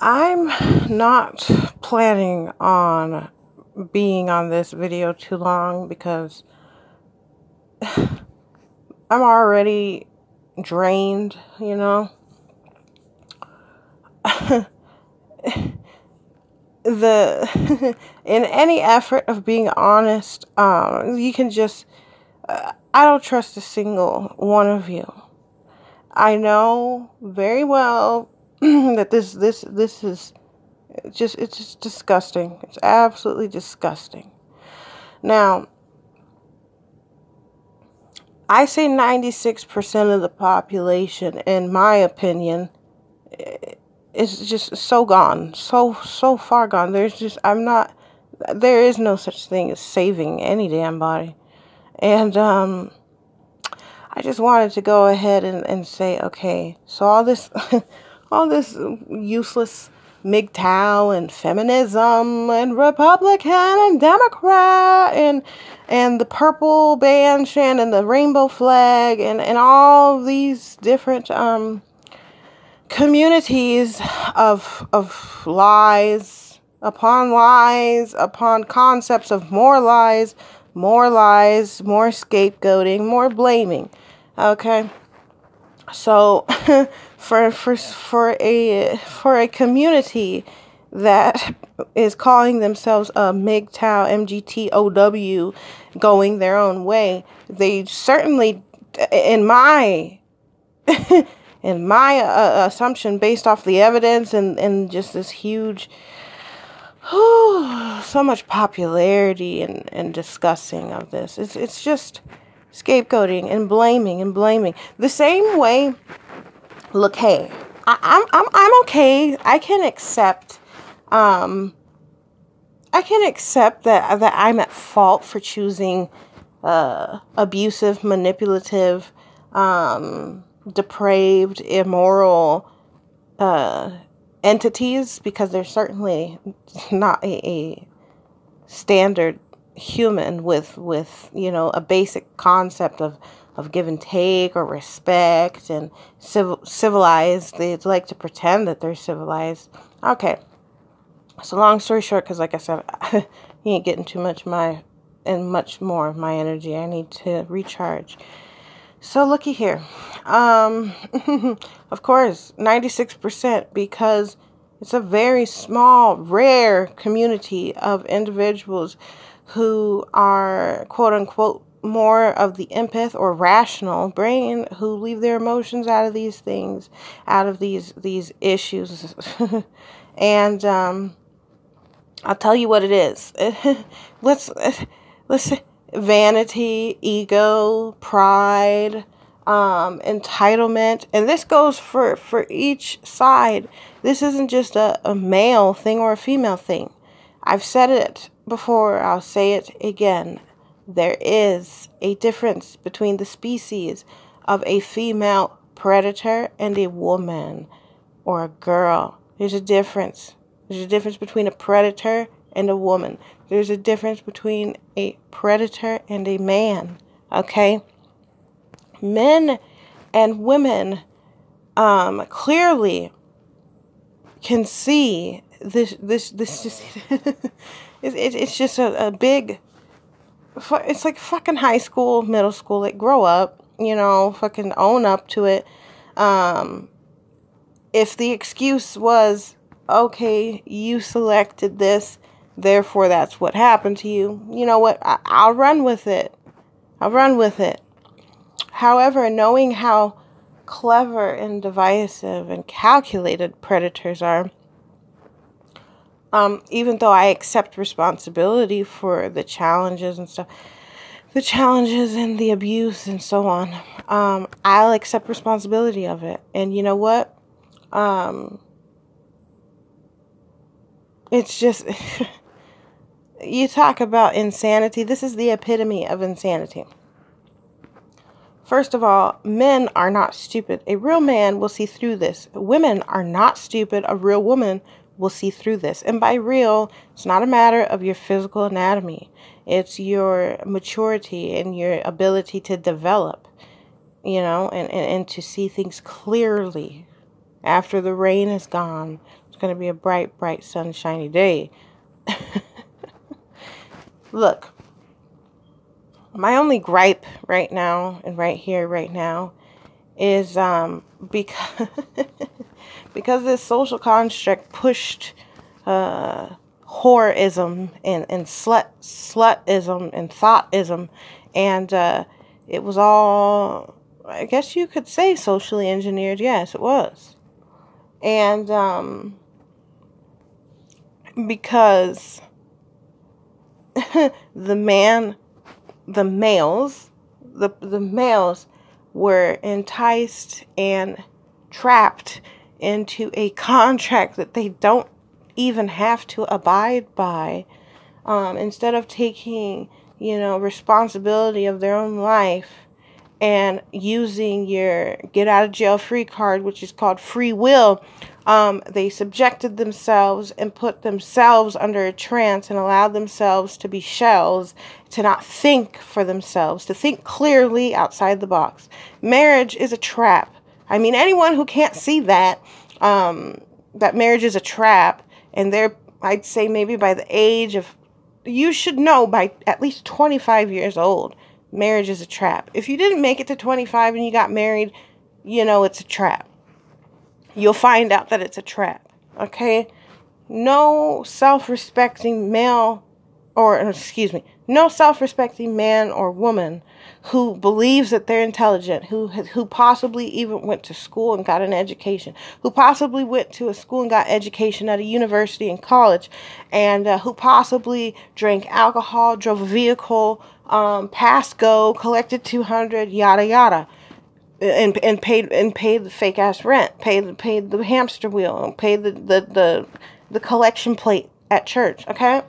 I'm not planning on being on this video too long because I'm already drained, the in any effort of being honest, you can just I don't trust a single one of you. I know very well that this is it's just disgusting. It's absolutely disgusting. Now, I say 96% of the population, in my opinion, is just so gone, so far gone. There is no such thing as saving any damn body. And I just wanted to go ahead and say, okay, so all this all this useless MGTOW and feminism and Republican and Democrat and the purple band and the rainbow flag and all these different communities of lies upon concepts of more lies, more scapegoating, more blaming. Okay, so for a community that is calling themselves a MGTOW, MGTOW, going their own way, they certainly, in my assumption, based off the evidence and just this huge, so much popularity and discussing of this, it's just scapegoating and blaming the same way. Look, hey, I'm okay. I can accept that I'm at fault for choosing abusive, manipulative, depraved, immoral entities, because they're certainly not a standard human with a basic concept of give and take or respect and civilized. They like to pretend that they're civilized. Okay, so long story short, because like I said, you ain't getting too much much more of my energy. I need to recharge. So looky here. Of course, 96%, because it's a very small, rare community of individuals who are, quote unquote, more of the empath or rational brain, who leave their emotions out of these things, out of these issues. And I'll tell you what it is. let's vanity, ego, pride, entitlement, and this goes for each side. This isn't just a male thing or a female thing. I've said it before, I'll say it again. There is a difference between the species of a female predator and a woman or a girl. There's a difference. There's a difference between a predator and a woman. There's a difference between a predator and a man. Okay? Men and women clearly can see this just it's just a big, it's like fucking high school, middle school. Like, grow up, fucking own up to it. If the excuse was, okay, you selected this, therefore that's what happened to you, you know what, I'll run with it. However, knowing how clever and divisive and calculated predators are, even though I accept responsibility for the challenges and stuff, the challenges and the abuse and so on, I'll accept responsibility of it. And you know what? It's just, you talk about insanity. This is the epitome of insanity. First of all, men are not stupid. A real man will see through this. Women are not stupid. A real woman will see through this. And by real, it's not a matter of your physical anatomy. It's your maturity and your ability to develop, and to see things clearly after the rain is gone, going to be a bright, bright, sunshiny day. Look, my only gripe right now and right here, right now, is because because this social construct pushed whoreism and slutism and thoughtism, and it was all, I guess you could say, socially engineered. Yes, it was. And because the males were enticed and trapped into a contract that they don't even have to abide by, instead of taking, responsibility of their own life and using your get out of jail free card, which is called free will. They subjected themselves and put themselves under a trance and allowed themselves to be shells, to not think for themselves, to think clearly outside the box. Marriage is a trap. I mean, anyone who can't see that marriage is a trap, and I'd say maybe by the age of, you should know by at least 25 years old, marriage is a trap. If you didn't make it to 25 and you got married, it's a trap. You'll find out that it's a trap, okay? No self-respecting no self-respecting man or woman who believes that they're intelligent, who possibly even went to school and got an education, who possibly went to a school and got education at a university and college, and who possibly drank alcohol, drove a vehicle, passed go, collected 200, yada yada, and paid the fake ass rent, paid the hamster wheel, paid the collection plate at church. Okay,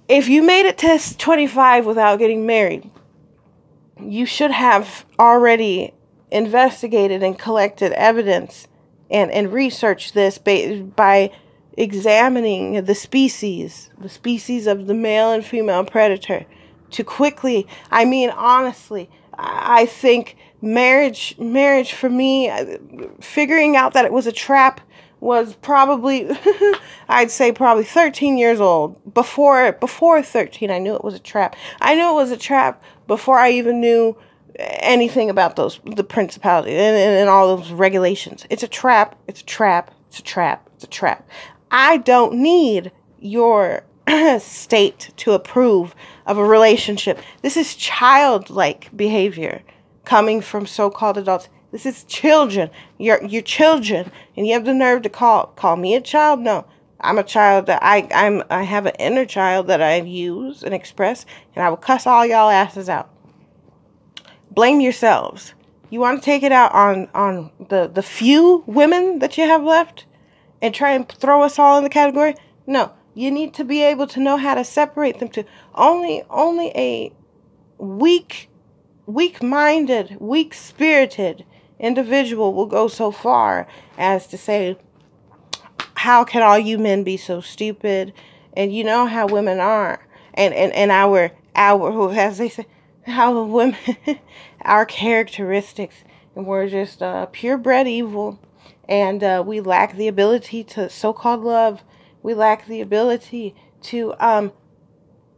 if you made it to 25 without getting married, you should have already investigated and collected evidence and researched this by examining the species of the male and female predator to quickly, honestly, I think marriage for me, figuring out that it was a trap was probably, I'd say probably 13 years old. Before 13, I knew it was a trap. I knew it was a trap before I even knew anything about the principality and all those regulations. It's a trap. It's a trap. It's a trap. It's a trap. I don't need your state to approve of a relationship. This is childlike behavior coming from so-called adults. This is children. You're children, and you have the nerve to call me a child? No, I'm a child. That I have an inner child that I use and express, and I will cuss all y'all asses out. Blame yourselves. You want to take it out on the few women that you have left, and try and throw us all in the category? No, you need to be able to know how to separate them. To only a weak-minded, weak-spirited individual will go so far as to say, how can all you men be so stupid? And you know how women are. And our as they say, how women, our characteristics, and we're just purebred evil, and we lack the ability to so-called love. We lack the ability to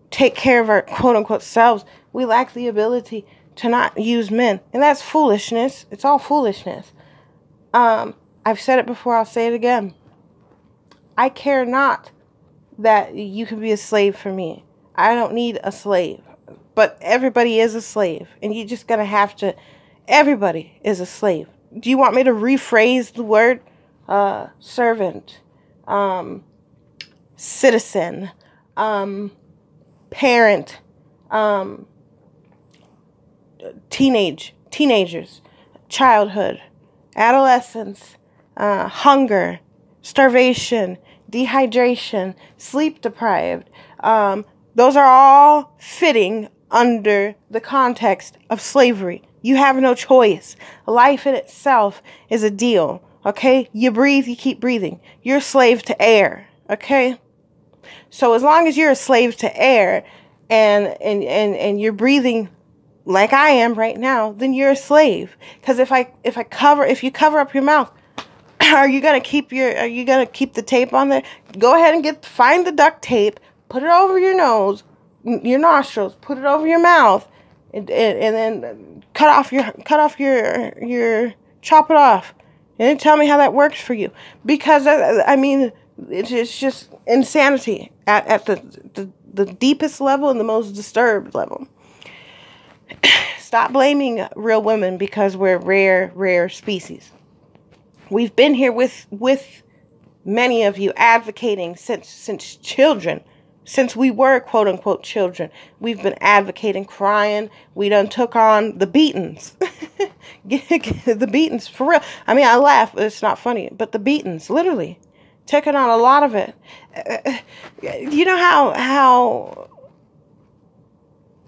take care of our quote-unquote selves. We lack the ability to not use men. And that's foolishness. It's all foolishness. I've said it before. I'll say it again. I care not that you can be a slave for me. I don't need a slave. But everybody is a slave. And you just gotta have to... Everybody is a slave. Do you want me to rephrase the word? Servant. Citizen. Parent. Teenagers, childhood, adolescence, hunger, starvation, dehydration, sleep deprived. Those are all fitting under the context of slavery. You have no choice. Life in itself is a deal, okay? You breathe, you keep breathing. You're a slave to air, okay? So as long as you're a slave to air and you're breathing like I am right now, then you're a slave. Because if you cover up your mouth, Are you gonna keep the tape on there? Go ahead and find the duct tape, put it over your nose, your nostrils, put it over your mouth, and then chop it off, and then tell me how that works for you. Because I mean, it's just insanity at the deepest level and the most disturbed level. Stop blaming real women because we're rare species. We've been here with many of you advocating since children, since we were quote unquote children. We've been advocating, crying. We done took on the beatings. The beatings, for real. I mean, I laugh, but it's not funny. But the beatings, literally, taking on a lot of it. You know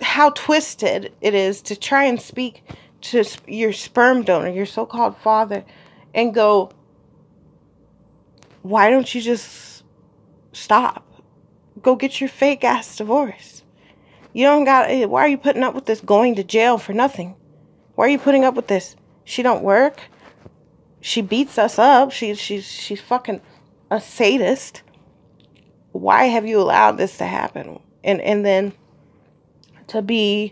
how twisted it is to try and speak to your sperm donor, your so-called father, and go, why don't you just stop? Go get your fake ass divorce. You don't got. Why are you putting up with this going to jail for nothing? Why are you putting up with this? She don't work. She beats us up. She's fucking a sadist. Why have you allowed this to happen? And then to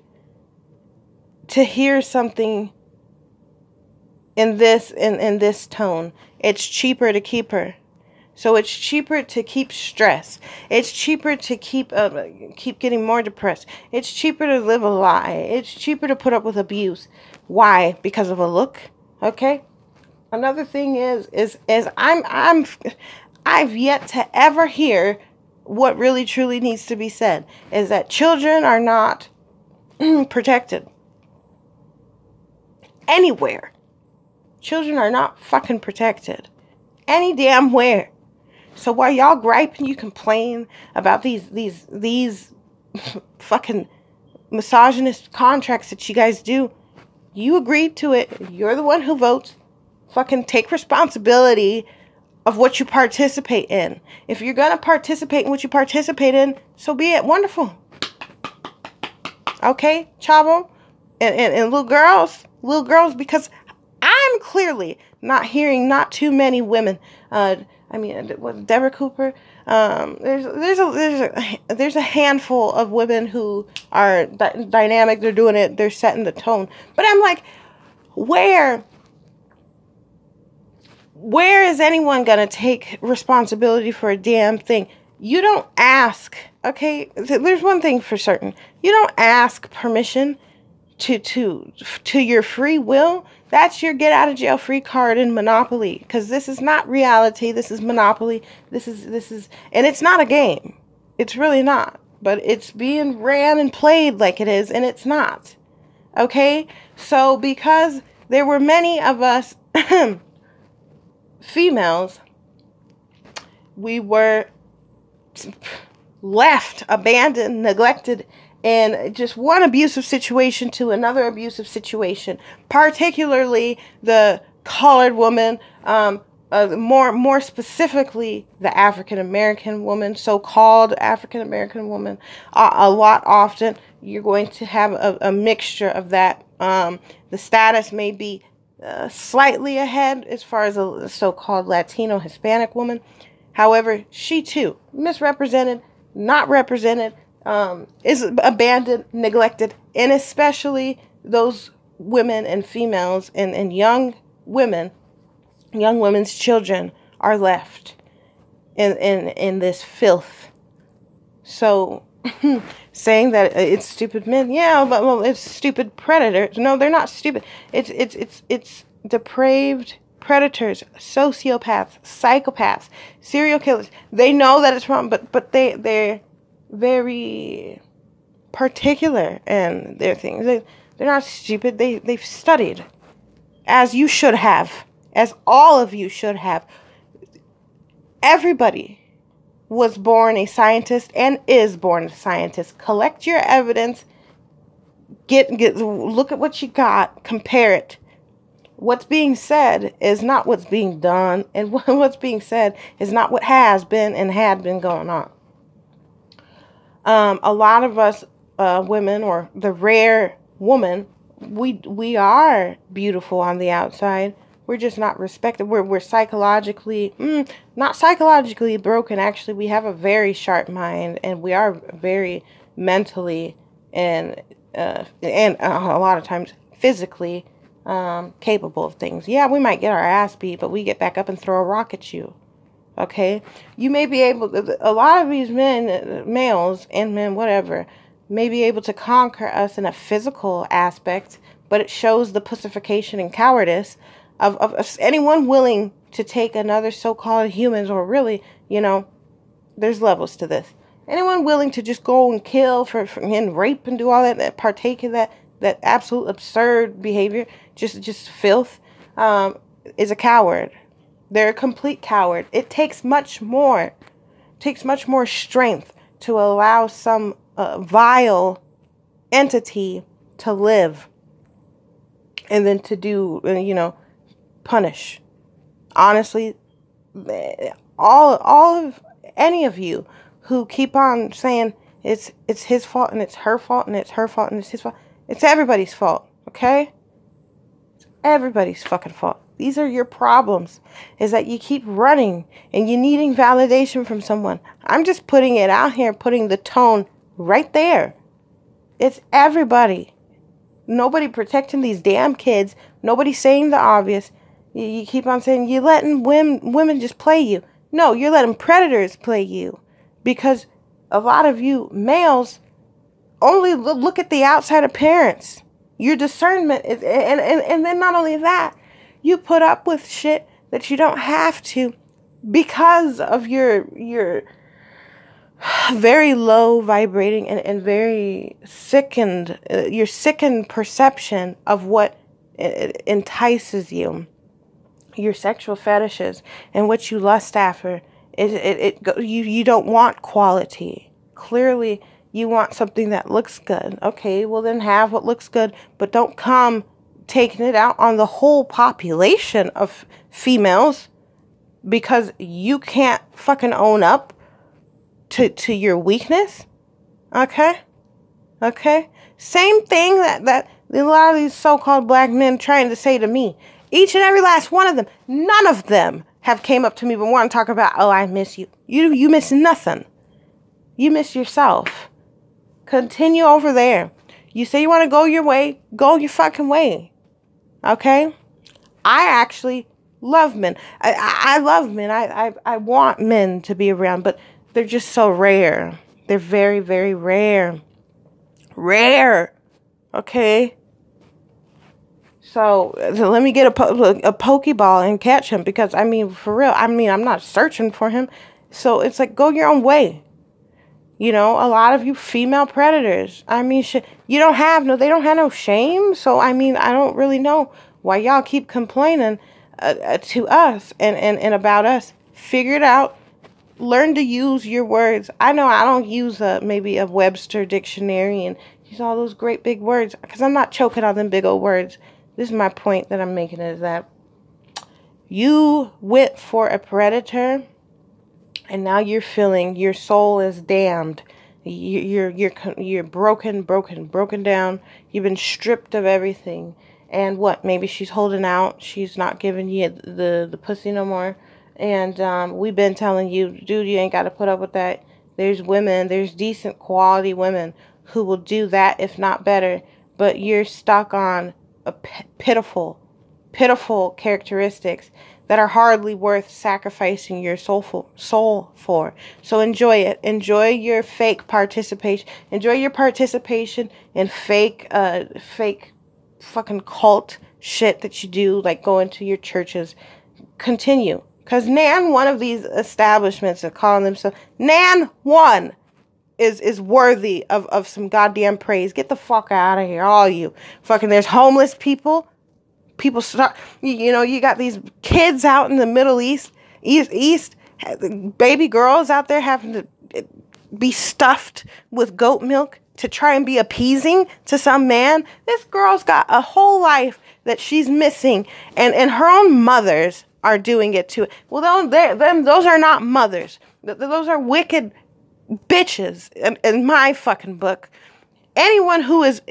hear something in this tone. It's cheaper to keep her. So it's cheaper to keep stress. It's cheaper to keep getting more depressed. It's cheaper to live a lie. It's cheaper to put up with abuse. Why? Because of a look. Okay. Another thing is I've yet to ever hear what really truly needs to be said is that children are not protected anywhere. Children are not fucking protected any damn where. So while y'all gripe and you complain about these fucking misogynist contracts that you guys do, you agreed to it. You're the one who votes. Fucking take responsibility of what you participate in. If you're gonna participate in what you participate in, so be it. Wonderful. Okay, Chavo and little girls, because I'm clearly not hearing not too many women. Deborah Cooper. There's a handful of women who are dynamic. They're doing it. They're setting the tone. But I'm like, where is anyone gonna take responsibility for a damn thing? You don't ask. Okay, there's one thing for certain. You don't ask permission to your free will. That's your get out of jail free card in Monopoly. Because this is not reality. This is Monopoly. This is, and it's not a game. It's really not. But it's being ran and played like it is, and it's not. Okay? So because there were many of us females, we were left, abandoned, neglected, in just one abusive situation to another abusive situation, particularly the colored woman, more specifically the African American woman, so-called African American woman. A lot often you're going to have a mixture of that. The status may be slightly ahead as far as a so-called Latino Hispanic woman. However, she too misrepresented, not represented, is abandoned, neglected, and especially those women and females and young women's children are left in this filth. So saying that it's stupid men, yeah, but well, it's stupid predators. No, they're not stupid. It's depraved predators, sociopaths, psychopaths, serial killers. They know that it's wrong, but they're very particular in their things. They're not stupid. They've studied, as you should have, as all of you should have. Everybody was born a scientist and is born a scientist. Collect your evidence. Look at what you got. Compare it. What's being said is not what's being done, and what's being said is not what has been and had been going on. A lot of us women, or the rare woman, we are beautiful on the outside. We're just not respected. We're psychologically, not psychologically broken. Actually, we have a very sharp mind, and we are very mentally and a lot of times physically capable of things. Yeah, we might get our ass beat, but we get back up and throw a rock at you. Okay? You may be able to, a lot of these men, males and men, whatever, may be able to conquer us in a physical aspect, but it shows the pussification and cowardice of anyone willing to take another so-called humans, or really, there's levels to this. Anyone willing to just go and kill and rape and do all that partake in that absolute absurd behavior, just filth, is a coward. They're a complete coward. It takes much more strength to allow some vile entity to live, and then to do, punish. Honestly, all of any of you who keep on saying it's his fault and it's her fault and it's her fault and it's his fault, it's everybody's fault, okay? It's everybody's fucking fault. These are your problems, is that you keep running and you're needing validation from someone. I'm just putting it out here, putting the tone right there. It's everybody. Nobody protecting these damn kids. Nobody saying the obvious. You keep on saying you're letting women just play you. No, you're letting predators play you. Because a lot of you males only look at the outside appearance. Your discernment is, and then not only that, you put up with shit that you don't have to because of your very low vibrating and very sickened, your sickened perception of what entices you, your sexual fetishes and what you lust after. You don't want quality. Clearly, you want something that looks good. Okay, well then have what looks good, but don't come taking it out on the whole population of females because you can't fucking own up to your weakness. Okay? Same thing that a lot of these so-called black men trying to say to me. Each and every last one of them, none of them have came up to me but want to talk about, oh, I miss you. You miss nothing. You miss yourself. Continue over there. You say you want to go your way, go your fucking way. Okay? I actually love men. I love men. I want men to be around, but they're just so rare. They're very, very rare. Rare. Okay? So let me get a Pokeball and catch him because, for real, I'm not searching for him. So it's like, go your own way. A lot of you female predators, shit, they don't have no shame. So, I don't really know why y'all keep complaining to us and about us. Figure it out. Learn to use your words. I know I don't use maybe a Webster dictionary and use all those great big words because I'm not choking on them big old words. This is my point that I'm making, is that you went for a predator and now you're feeling your soul is damned. You're broken down. You've been stripped of everything. And what? Maybe she's holding out. She's not giving you the pussy no more. And we've been telling you, dude, you ain't got to put up with that. There's decent quality women who will do that, if not better. But you're stuck on a pitiful characteristics that are hardly worth sacrificing your soul for. So enjoy it. Enjoy your fake participation. Enjoy your participation in fake fucking cult shit that you do, like going to your churches. Continue. Because Nan, one of these establishments are calling themselves, Nan one is worthy of some goddamn praise. Get the fuck out of here, all you. Fucking, there's homeless people. People start, you got these kids out in the Middle East, baby girls out there having to be stuffed with goat milk to try and be appeasing to some man. This girl's got a whole life that she's missing, and her own mothers are doing it too. Well, those are not mothers. Those are wicked bitches in my fucking book. Anyone who is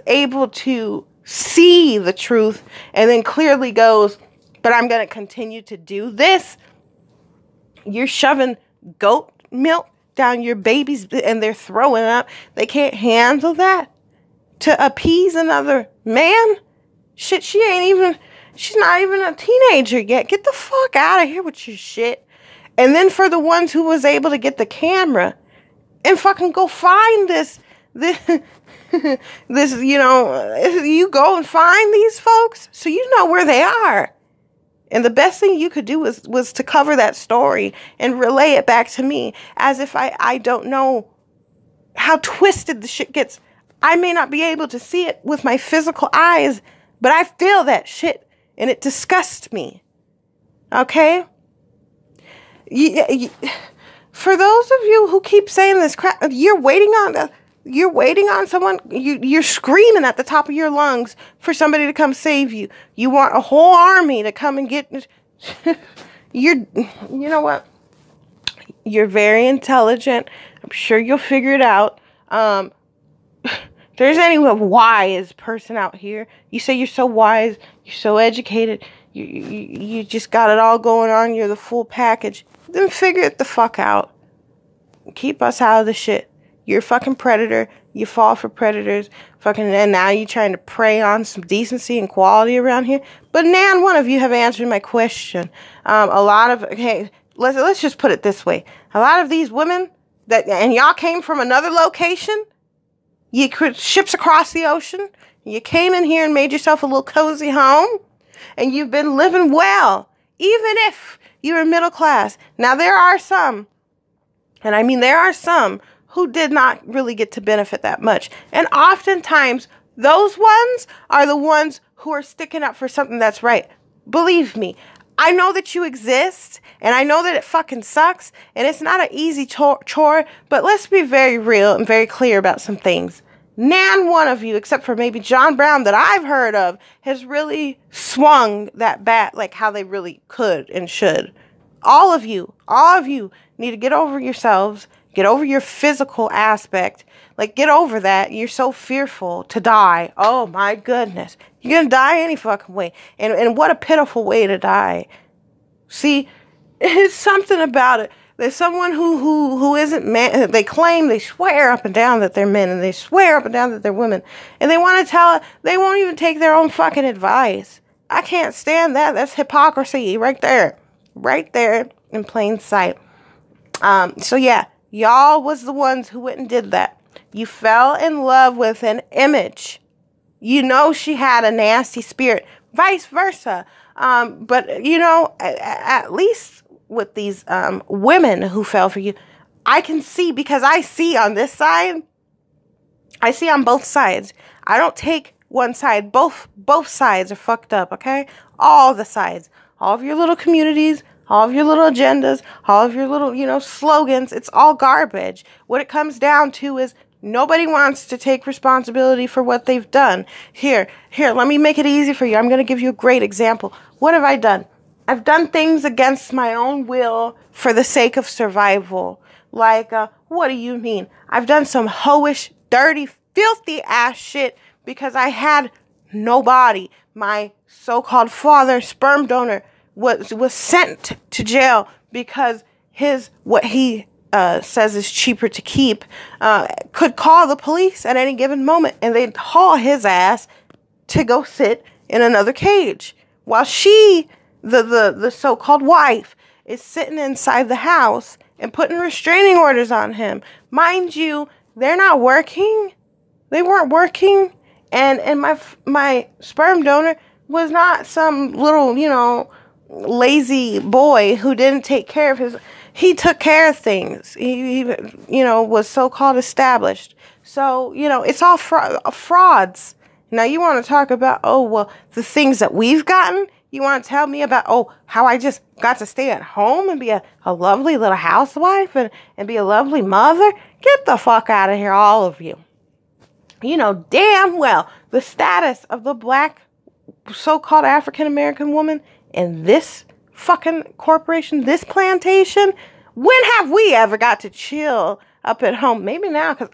able to see the truth and then clearly goes, but I'm going to continue to do this. You're shoving goat milk down your babies and they're throwing up. They can't handle that to appease another man. Shit, she's not even a teenager yet. Get the fuck out of here with your shit. And then for the ones who was able to get the camera and fucking go find this, you go and find these folks so you know where they are. And the best thing you could do was to cover that story and relay it back to me, as if I don't know how twisted the shit gets. I may not be able to see it with my physical eyes, but I feel that shit and it disgusts me. Okay? For those of you who keep saying this crap, you're waiting on someone. You're screaming at the top of your lungs for somebody to come save you. You want a whole army to come and get. You know what? You're very intelligent. I'm sure you'll figure it out. There's any wise person out here. You say you're so wise. You're so educated. You just got it all going on. You're the full package. Then figure it the fuck out. Keep us out of the shit. You're a fucking predator. You fall for predators. And now you're trying to prey on some decency and quality around here. But nan one of you have answered my question. Let's just put it this way. A lot of these women and y'all came from another location. You could ships across the ocean. You came in here and made yourself a little cozy home. And you've been living well. Even if you're middle class. Now there are some who did not really get to benefit that much. And oftentimes, those ones are the ones who are sticking up for something that's right. Believe me, I know that you exist, and I know that it fucking sucks, and it's not an easy chore, but let's be very real and very clear about some things. Nan one of you, except for maybe John Brown that I've heard of, has really swung that bat like how they really could and should. All of you need to get over yourselves, get over your physical aspect. Like, get over that. You're so fearful to die. Oh, my goodness. You're going to die any fucking way. And what a pitiful way to die. See, it's something about it. There's someone who isn't man. They swear up and down that they're men, and they swear up and down that they're women. And they want to tell it, they won't even take their own fucking advice. I can't stand that. That's hypocrisy right there. Right there in plain sight. So yeah, y'all was the ones who went and did that. You fell in love with an image. You know she had a nasty spirit. Vice versa. But at least with these women who fell for you, I can see, because I see on this side, I see on both sides. I don't take one side. Both sides are fucked up, okay? All the sides. All of your little communities, all of your little agendas, all of your little, slogans, it's all garbage. What it comes down to is nobody wants to take responsibility for what they've done. Here, let me make it easy for you. I'm going to give you a great example. What have I done? I've done things against my own will for the sake of survival. Like, what do you mean? I've done some hoish, dirty, filthy ass shit because I had nobody. My so-called father, sperm donor, was sent to jail because what he says is cheaper to keep, could call the police at any given moment, and they'd haul his ass to go sit in another cage while she, the so-called wife, is sitting inside the house and putting restraining orders on him. Mind you, they're not working. They weren't working, and my sperm donor was not some little, lazy boy who didn't take care of his. He took care of things. He was so-called established. So, it's all frauds. Now, you want to talk about, the things that we've gotten? You want to tell me about, how I just got to stay at home and be a lovely little housewife and be a lovely mother? Get the fuck out of here, all of you. You know damn well the status of the black so-called African-American woman in this fucking corporation, this plantation. When have we ever got to chill up at home? Maybe now, because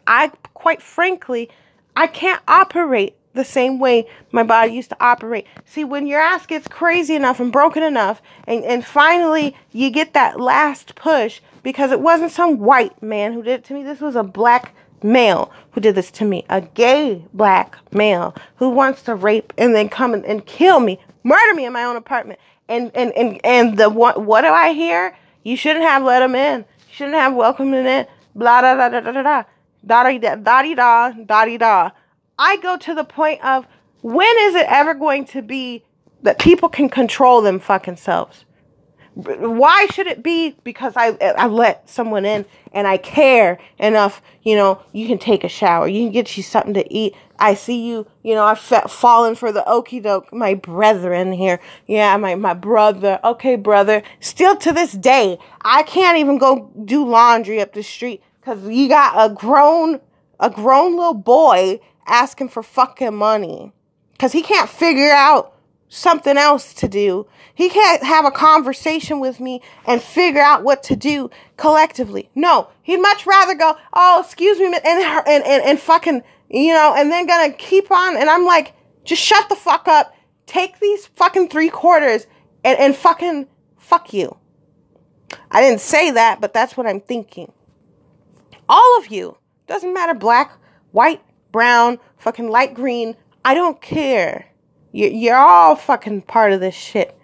quite frankly, I can't operate the same way my body used to operate. See, when your ass gets crazy enough and broken enough, and finally you get that last push, because it wasn't some white man who did it to me. This was a black male who did this to me. A gay black male who wants to rape and then come and kill me, murder me in my own apartment. And what do I hear? You shouldn't have let him in. You shouldn't have welcomed him in. Blah da da da da da da. Da da da da da. I go to the point of, when is it ever going to be that people can control them fucking selves? Why should it be because I let someone in and I care enough, you can take a shower, you can get you something to eat. I see you, I've fallen for the okie doke, my brethren here. Yeah, my brother. Okay, brother. Still to this day, I can't even go do laundry up the street because you got a grown little boy asking for fucking money because he can't figure out something else to do. He can't have a conversation with me and figure out what to do collectively. No, he'd much rather go, oh, excuse me, and fucking, and then gonna keep on. And I'm like, just shut the fuck up. Take these fucking 3/4 and fucking fuck you. I didn't say that, but that's what I'm thinking. All of you. Doesn't matter, black, white, brown, fucking light green. I don't care. You're all fucking part of this shit.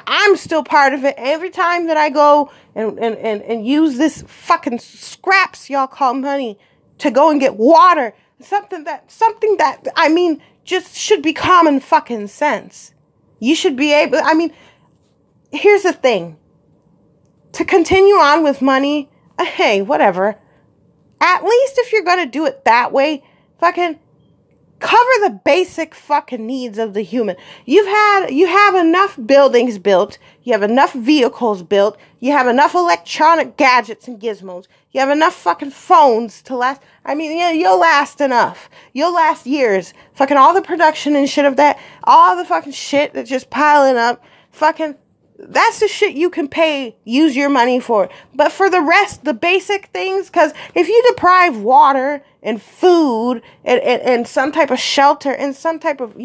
I'm still part of it. Every time that I go and use this fucking scraps y'all call money to go and get water, something that just should be common fucking sense. You should be able, here's the thing. To continue on with money, hey, whatever. At least if you're gonna do it that way, fucking cover the basic fucking needs of the human. You have enough buildings built. You have enough vehicles built. You have enough electronic gadgets and gizmos. You have enough fucking phones to last. You'll last enough. You'll last years. Fucking all the production and shit of that. All the fucking shit that's just piling up. Fucking, that's the shit you can use your money for. But for the rest, the basic things, because if you deprive water and food and some type of shelter and some type of,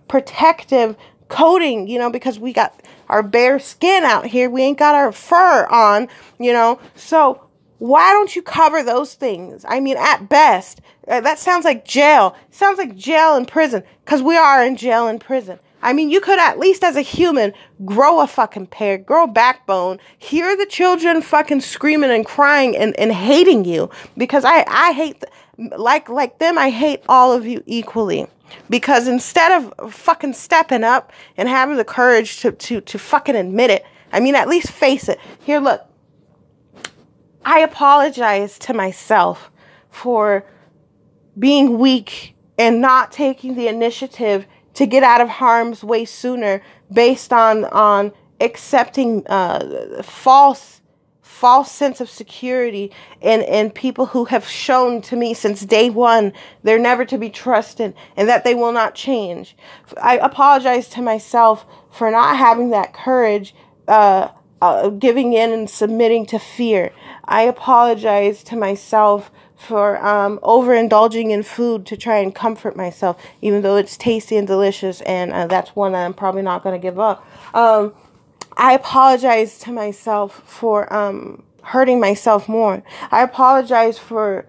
protective coating, because we got our bare skin out here. We ain't got our fur on, So why don't you cover those things? At best, that sounds like jail. It sounds like jail and prison, because we are in jail and prison. You could at least as a human grow a fucking pair, grow a backbone, hear the children fucking screaming and crying and hating you, because I hate, like them, I hate all of you equally. Because instead of fucking stepping up and having the courage to fucking admit it, at least face it. Here, look, I apologize to myself for being weak and not taking the initiative to get out of harm's way sooner, based on accepting false sense of security in people who have shown to me since day one they're never to be trusted and that they will not change. I apologize to myself for not having that courage, giving in and submitting to fear. I apologize to myself for overindulging in food to try and comfort myself, even though it's tasty and delicious, and that's one that I'm probably not going to give up. I apologize to myself for hurting myself more. I apologize for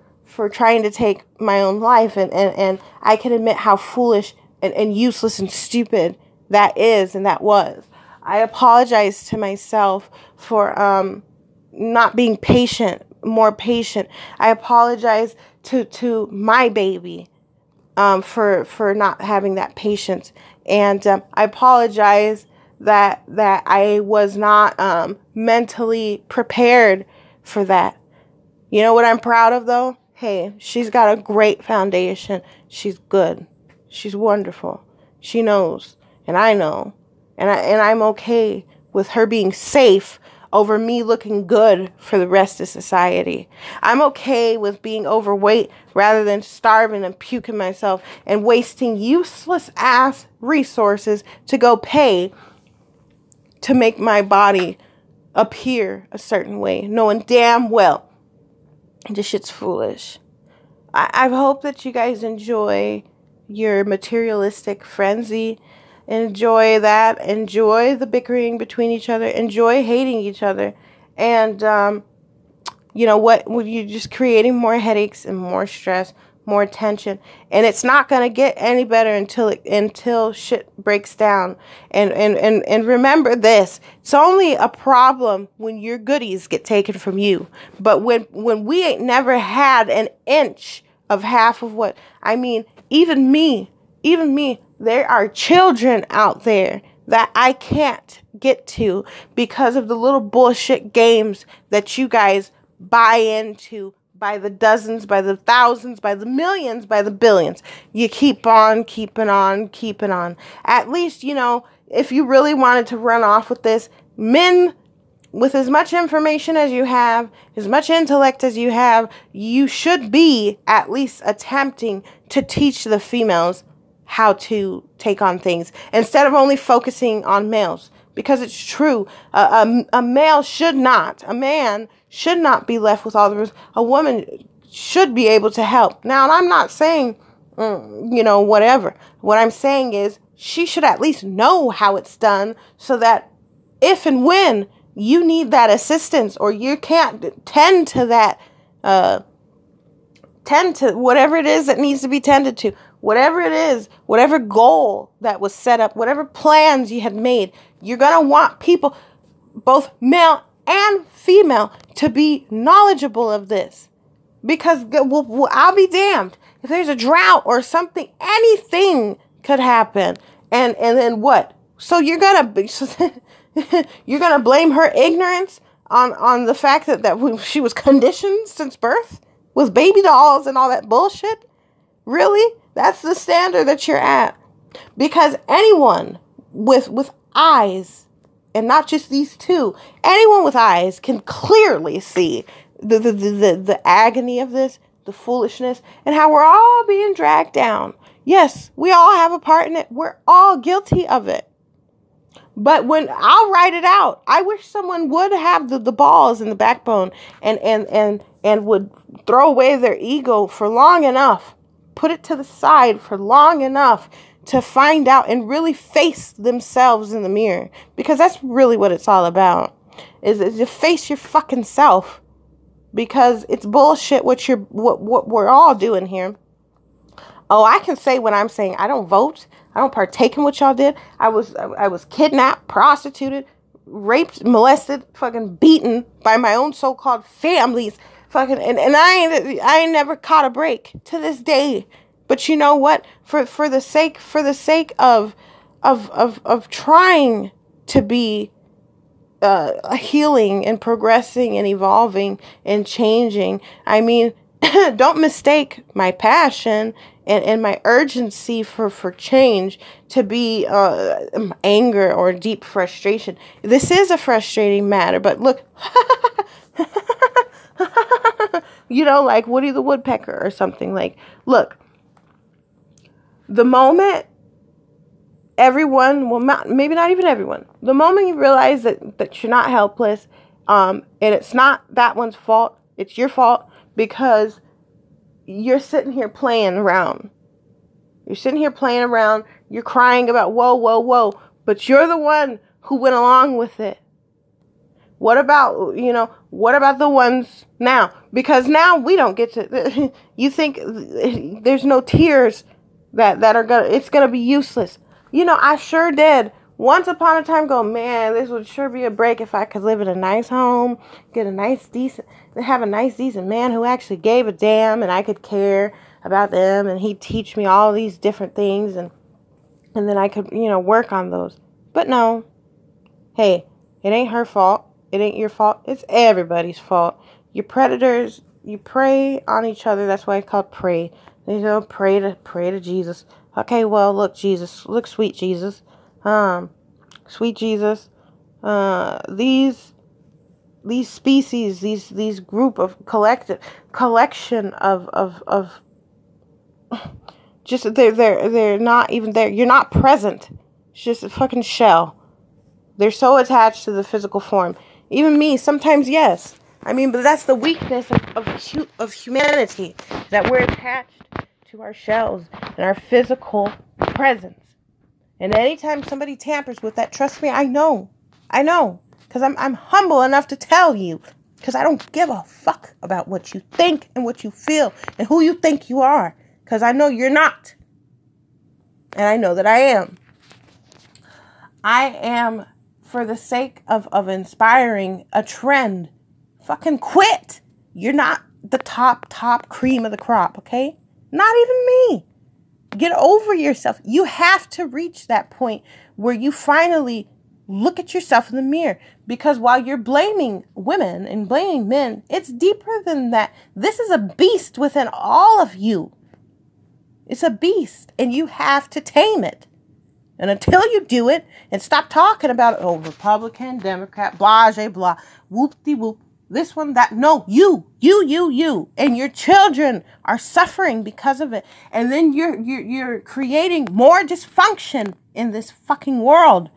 trying to take my own life, and I can admit how foolish and useless and stupid that is and that was. I apologize to myself for not being more patient. I apologize to my baby for not having that patience, and I apologize that I was not mentally prepared for that. You know what I'm proud of though? Hey, she's got a great foundation. She's good. She's wonderful. She knows, and I know, and I'm okay with her being safe over me looking good for the rest of society. I'm okay with being overweight rather than starving and puking myself and wasting useless ass resources to go pay to make my body appear a certain way, knowing damn well this shit's foolish. I hope that you guys enjoy your materialistic frenzy. Enjoy that. Enjoy the bickering between each other. Enjoy hating each other. And, you know what? You're just creating more headaches and more stress, more tension, and it's not gonna get any better until shit breaks down. And remember this: it's only a problem when your goodies get taken from you. But when we ain't never had an inch of half of what I mean, even me, there are children out there that I can't get to because of the little bullshit games that you guys buy into by the dozens, by the thousands, by the millions, by the billions. You keep on keeping on, keeping on. At least, you know, if you really wanted to run off with this, men with as much information as you have, as much intellect as you have, you should be at least attempting to teach the females how to take on things instead of only focusing on males. Because it's true, a man should not be left with all the risk. A woman should be able to help. Now, and I'm not saying, whatever. What I'm saying is she should at least know how it's done so that if and when you need that assistance or you can't tend to whatever it is that needs to be tended to, whatever it is, whatever goal that was set up, whatever plans you had made, you're going to want people, both male and female, to be knowledgeable of this. Because I'll be damned. If there's a drought or something, anything could happen. And then what? So you're going to blame her ignorance on the fact that she was conditioned since birth with baby dolls and all that bullshit? Really? That's the standard that you're at. Because anyone with eyes, and not just these two, anyone with eyes can clearly see the agony of this, the foolishness, and how we're all being dragged down. Yes, we all have a part in it. We're all guilty of it. But when I'll write it out, I wish someone would have the balls and the backbone and would throw away their ego for long enough, put it to the side for long enough to find out and really face themselves in the mirror. Because that's really what it's all about, is to face your fucking self. Because it's bullshit what we're all doing here. Oh, I can say what I'm saying. I don't vote. I don't partake in what y'all did. I was kidnapped, prostituted, raped, molested, fucking beaten by my own so-called families. Fucking and I ain't never caught a break to this day. But you know what? For the sake of trying to be healing and progressing and evolving and changing. I mean, don't mistake my passion and my urgency for change to be anger or deep frustration. This is a frustrating matter, but look, like Woody the Woodpecker or something. Like, look, the moment everyone, well, maybe not even everyone, the moment you realize that you're not helpless, and it's not that one's fault, it's your fault, because you're sitting here playing around. You're crying about, whoa, but you're the one who went along with it. What about the ones now? Because now we don't get to, you think there's no tears that are it's gonna be useless. I sure did. Once upon a time ago, man, this would sure be a break if I could live in a nice home, have a nice, decent man who actually gave a damn, and I could care about them, and he'd teach me all these different things, and then I could, work on those. But no. Hey, it ain't her fault. It ain't your fault. It's everybody's fault. You're predators. You prey on each other. That's why it's called pray. Pray to Jesus. Okay, well, look, Jesus. Look, sweet Jesus. Sweet Jesus. These species, these group of collection of just, they're not even there. You're not present. It's just a fucking shell. They're so attached to the physical form. Even me, sometimes, yes. I mean, but that's the weakness of humanity, that we're attached to our shells and our physical presence. And anytime somebody tampers with that, trust me, I know, because I'm humble enough to tell you, because I don't give a fuck about what you think and what you feel and who you think you are, because I know you're not, and I know that I am. I am, for the sake of inspiring a trend, fucking quit. You're not the top cream of the crop, okay? Not even me. Get over yourself. You have to reach that point where you finally look at yourself in the mirror. Because while you're blaming women and blaming men, it's deeper than that. This is a beast within all of you. It's a beast, and you have to tame it. And until you do it and stop talking about, oh, Republican, Democrat, blah, blah, whoop-de-whoop, this one, that, no, you, and your children are suffering because of it. And then you're creating more dysfunction in this fucking world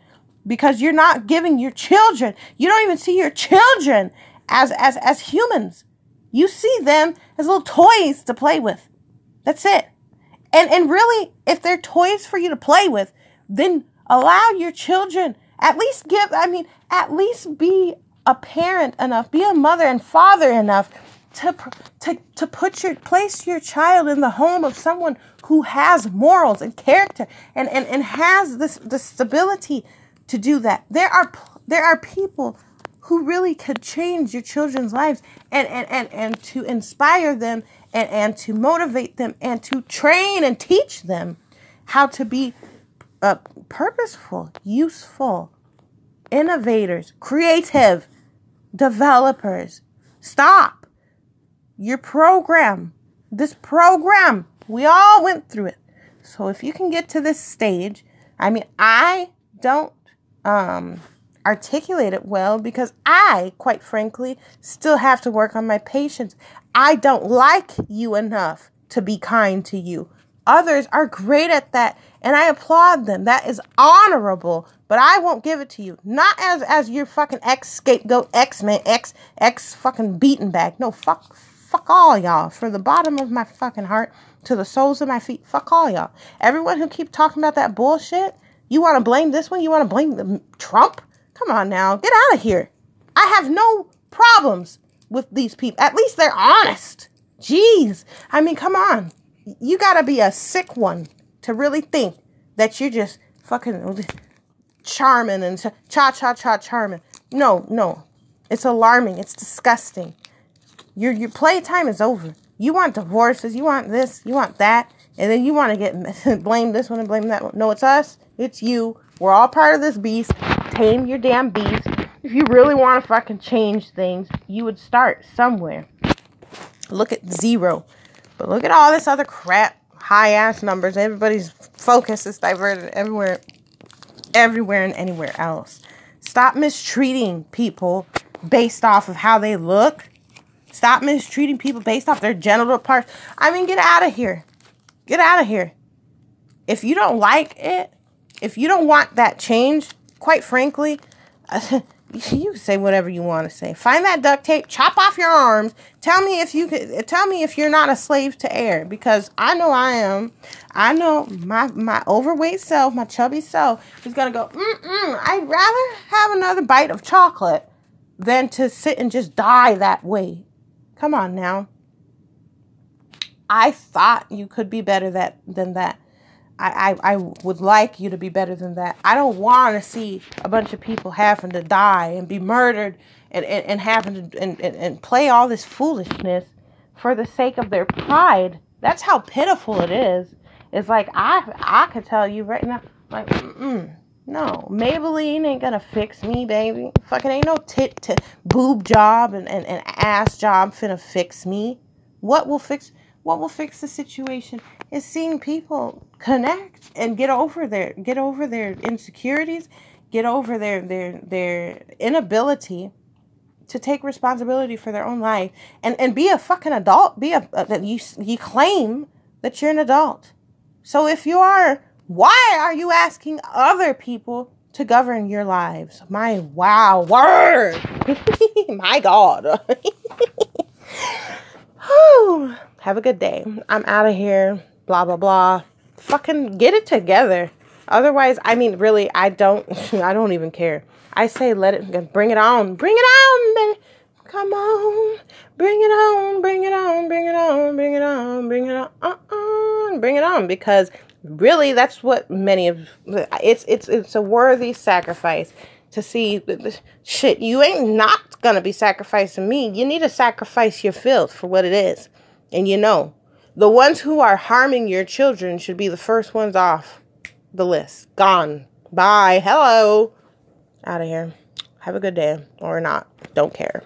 because you're not giving your children, you don't even see your children as humans. You see them as little toys to play with. That's it. And really, if they're toys for you to play with, then allow your children, at least be a parent enough, be a mother and father enough to place your child in the home of someone who has morals and character and has the stability to do that. There are people who really could change your children's lives and to inspire them and to motivate them and to train and teach them how to be purposeful, useful, innovators, creative, developers. Stop. Your program, this program, we all went through it. So if you can get to this stage, I don't articulate it well because I, quite frankly, still have to work on my patience. I don't like you enough to be kind to you. Others are great at that, and I applaud them. That is honorable, but I won't give it to you. Not as your fucking ex-scapegoat, X-Man, fucking beaten bag. No, fuck all y'all. From the bottom of my fucking heart to the soles of my feet, fuck all y'all. Everyone who keep talking about that bullshit, you want to blame this one? You want to blame Trump? Come on now, get out of here. I have no problems with these people. At least they're honest. Jeez. Come on. You gotta be a sick one to really think that you're just fucking charming and charming. No. It's alarming. It's disgusting. Your playtime is over. You want divorces. You want this. You want that. And then you want to get blame this one and blame that one. No, it's us. It's you. We're all part of this beast. Tame your damn beast. If you really want to fucking change things, you would start somewhere. Look at 0. But look at all this other crap, high-ass numbers. Everybody's focus is diverted everywhere and anywhere else. Stop mistreating people based off of how they look. Stop mistreating people based off their genital parts. Get out of here. Get out of here. If you don't like it, if you don't want that change, quite frankly, you can say whatever you want to say. Find that duct tape, chop off your arms. Tell me if you're not a slave to air, because I know I am. I know my overweight self, my chubby self is gonna go, I'd rather have another bite of chocolate than to sit and just die that way. Come on now. I thought you could be better than that. I would like you to be better than that. I don't want to see a bunch of people having to die and be murdered and having to and play all this foolishness for the sake of their pride. That's how pitiful it is. It's like I could tell you right now, like, no, Maybelline ain't gonna fix me, baby. Fucking ain't no boob job and ass job finna fix me. What will fix the situation is seeing people connect and get over their insecurities, get over their inability to take responsibility for their own life and be a fucking adult. You claim that you're an adult. So if you are, why are you asking other people to govern your lives? My wow word. My God. Have a good day. I'm out of here. blah, blah, blah. Fucking get it together. Otherwise, I mean, really, I don't even care. I say, bring it on. Bring it on, baby. Come on. Bring it on, bring it on, bring it on, bring it on, bring it on. Bring it on, because really, that's what it's a worthy sacrifice to see shit. You ain't not gonna be sacrificing me. You need to sacrifice your filth for what it is. And the ones who are harming your children should be the first ones off the list. Gone. Bye. Hello. Out of here. Have a good day. Or not. Don't care.